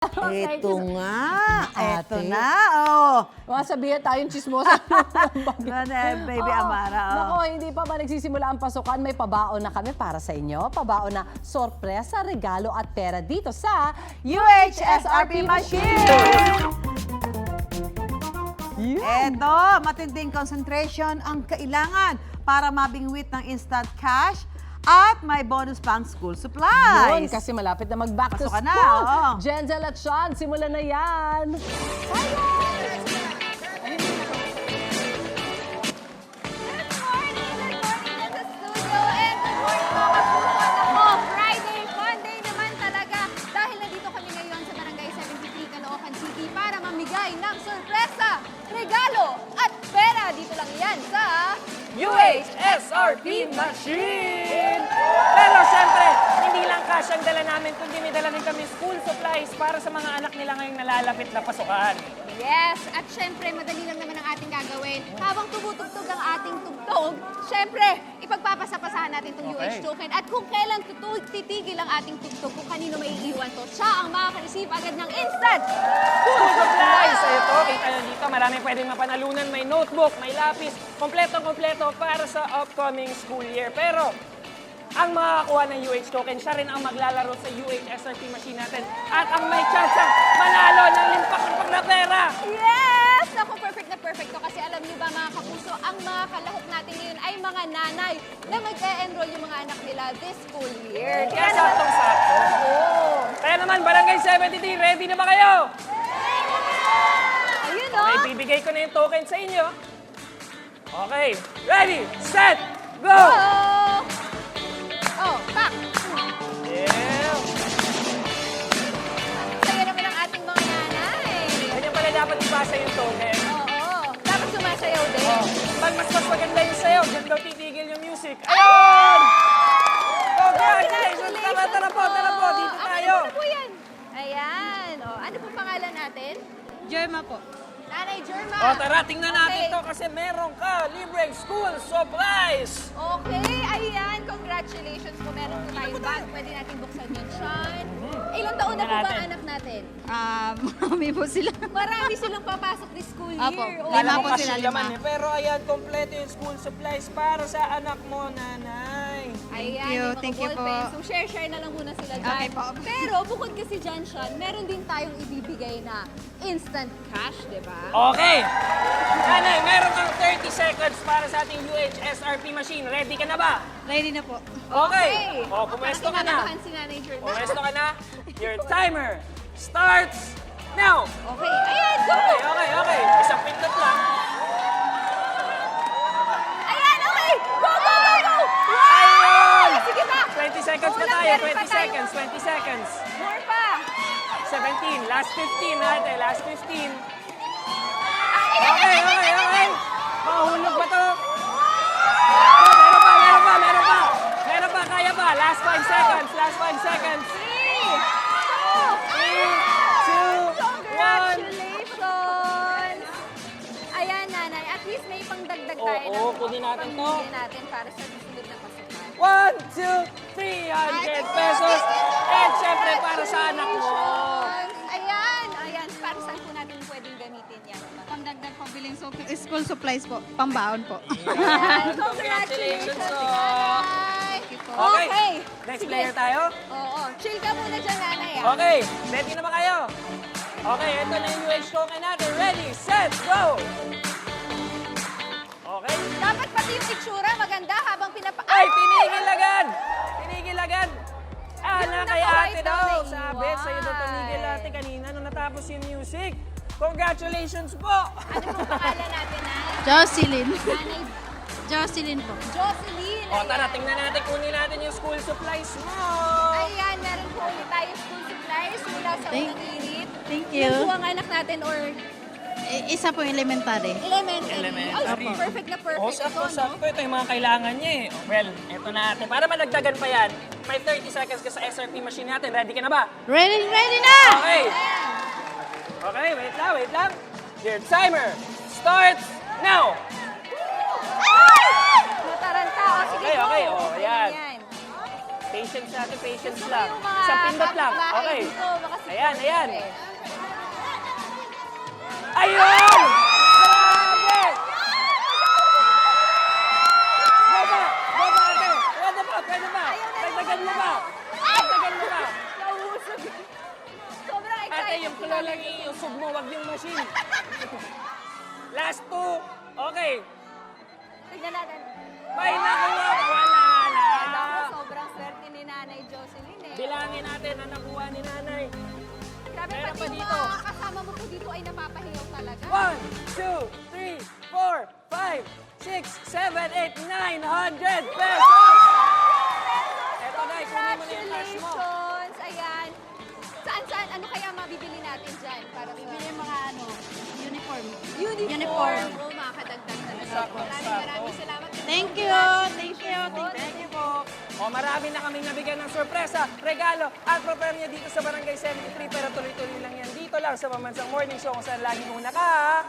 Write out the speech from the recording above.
Thank Eto you. nga, eto Ate. na, oh. Mga sabihin tayong chismosa. Baby Oo. Amara, oh. Nako, hindi pa ba nagsisimula ang pasukan, may pabaon na kami para sa inyo. Pabaon na sorpresa, regalo at pera dito sa UHSRP Machine! Eto, matinding concentration ang kailangan para mabingwit ng instant cash at may bonus pang school supplies. Yun, kasi malapit na mag-back to Pasok ka school. na, oo. Jenzel at Sean, simulan na yan. Good morning in the studio and good morning mga puso. Ako, Friday, fun day naman talaga dahil nandito kami ngayon sa Barangay 73, Caloocan City para mamigay ng sorpresa, regalo at pera. Dito lang yan sa UHSRP Machine! Pero syempre, hindi lang cash ang dala namin, kundi may dala rin kami school supplies para sa mga anak nila ngayong nalalapit na pasukan. Yes, at syempre, madali lang naman ang ating gagawin. Habang tumutugtog ang ating tugtog, syempre, ipagpapasapasahan natin itong Okay. UH token. At kung kailan titigil ang ating tugtog, kung kanino maiiwan to, siya ang makaka-receive agad ng instant School supplies! Ito, kita nyo dito, marami pwedeng mapanalunan. May notebook, may lapis, kompletong-kompleto para sa upcoming school year. Pero, ang makakakuha ng UH token, siya rin ang maglalaro sa UHSRP machine natin. At ang may chance manalo ng limpak-limpak na pera! Yes! Ako, perfect na perfect to. Kasi alam niyo ba mga kapuso, ang mga kalahok natin ngayon ay mga nanay na mag-e-enroll yung mga anak nila this school year. Kaya saktong-sakto. Kaya naman, Barangay 73, ready na ba kayo? Ayun o. Okay, bibigay ko na yung token sa inyo. Okay, ready, set, go! Oh! Oh, back! Yeah. Saya naman ang ating mga nanay. Ganyan pala dapat ipasa yung token. Oo. Dapat sumasayaw din. Oh, pag mas maganda yung sayo, dyan daw titigil yung music. Ayun! Congratulations! Tara po, dito Ah, tayo. ano po yan? Ayan. Oh, ano po pangalan natin? Gemma po. Nanay Jerma. O tara, tingnan natin Okay. to kasi meron ka libreng school supplies. Okay, ayan. Congratulations po. Meron po tayong bag. Pwede natin buksan yun, Sean. Ilang taon na po ba ang anak natin? Marami po sila. Marami silang papasok this school year. Apo. Oh. Lima Alam po mo sila, kasi lima. naman eh. Pero ayan, kompleto yung school supplies para sa anak mo, nanay. Ayan, you, yung mga thank you po. ballpen. So, share na lang muna sila dyan. Okay po. Pero, bukod kasi dyan, Sean, meron din tayong ibibigay na instant cash, di ba? Okay. Nanay, meron kang 30 seconds para sa ating UHSRP machine. Ready ka na ba? Ready na po. Okay. O, pumwesto ka na. Parang kinakabahan si Nanay Jordan. Pumwesto ka na. Your timer starts now. Okay, ayan, go! Okay. Isang pindot lang. Ayan, okay! Go! Ayun! Sige pa! 20 seconds pa Kulang, tayo. meron pa 20 tayo. seconds. 20 seconds. More pa! 17. Last 15 natin. Last 15. Ayan, Okay. Makahulog ba to? Meron pa. Kaya pa. Last 5 seconds. 3, 2, 1. Congratulations! Ayan, Nanay. At least may pangdagdag tayo Oo, kunin natin to. pamilya natin para sa susunod na pasukan. 1, 2, 300 pesos. And syempre para sa anak mo. Ayan. Para saan po natin pwedeng gamitin yan? Pangdagdag pabiling school supplies po. Pambaon po. Ayan. Congratulations, Nanay! Okay. Next Sige. player tayo. Oo. Chill ka muna dyan, Nanay. ah. Okay. Ready na ba kayo? Okay, ito na yung UH token natin. Ready, set, go! Okay. Dapat pati yung itsura maganda habang Ay, tinigil agad! Tinigil agad! Yung Na kay naka-white ate daw, daw. naiiwan. Sabi, sa'yo daw tumigil ate kanina nung natapos yung music. Congratulations po! Ano pong pangalan natin, Nanay? Jocelyn. Nanay Jocelyn po. Jocelyn. O tara, Ayan. tingnan natin, kunin natin yung school supplies mo. Ayan, meron po ulit tayo school supplies mula sa Thank- unang unit. Thank Yan po you. ang anak natin or Isa po elementary. elementary. Elementary. Ay, perfect na perfect. O, sakto-sakto. Ito yung mga kailangan niya eh. Well, ito na ate. Para malagdagan pa yan, may 30 seconds ka sa SRP machine natin. Ready ka na ba? Ready na! Okay. Okay, wait lang. Your timer starts now. Mataranta. O, sige, Okay, go. okay. O, yan. Patience natin, patience Gusto ko lang. yung mga Isang pindot lang. kapitbahay Okay. dito, makasipon Ayan, ayan. eh. Ayun! Grabe! Baba! Baba ate! Pwede ba? Pwede ba? Dagdagan mo ba? Dagdagan mo ba? Nauusog. Sobrang Ate, excited. yung kulo lang iusog mo, wag yung machine. Last two. Okay. Tignan natin. May nakuha. Wala na. Naku, sobrang swerte ni Nanay Jocelyn eh. Bilangin natin ang nakuha ni nanay. Grabe, Meron pati pa yung dito. mga kasama mo po dito ay napapahiyaw talaga. 1, 2, 3, 4, 5, 6, 7, 8, 900 pesos! Eto guys, kunin mo na yung cash mo. Congratulations! Ayan. Saan? Ano kaya mabibili natin dyan? Para sa... Bili mga uniform. Uniform. Oh, makakadagdag talaga. Sakto, Maraming salamat. Thank you. Thank you po. O marami na kaming nabigyan ng sorpresa, regalo, at prepare niya dito sa Barangay 73. Pero tuloy-tuloy lang yan dito lang sa Pamansang Morning Show kung saan laging una ka.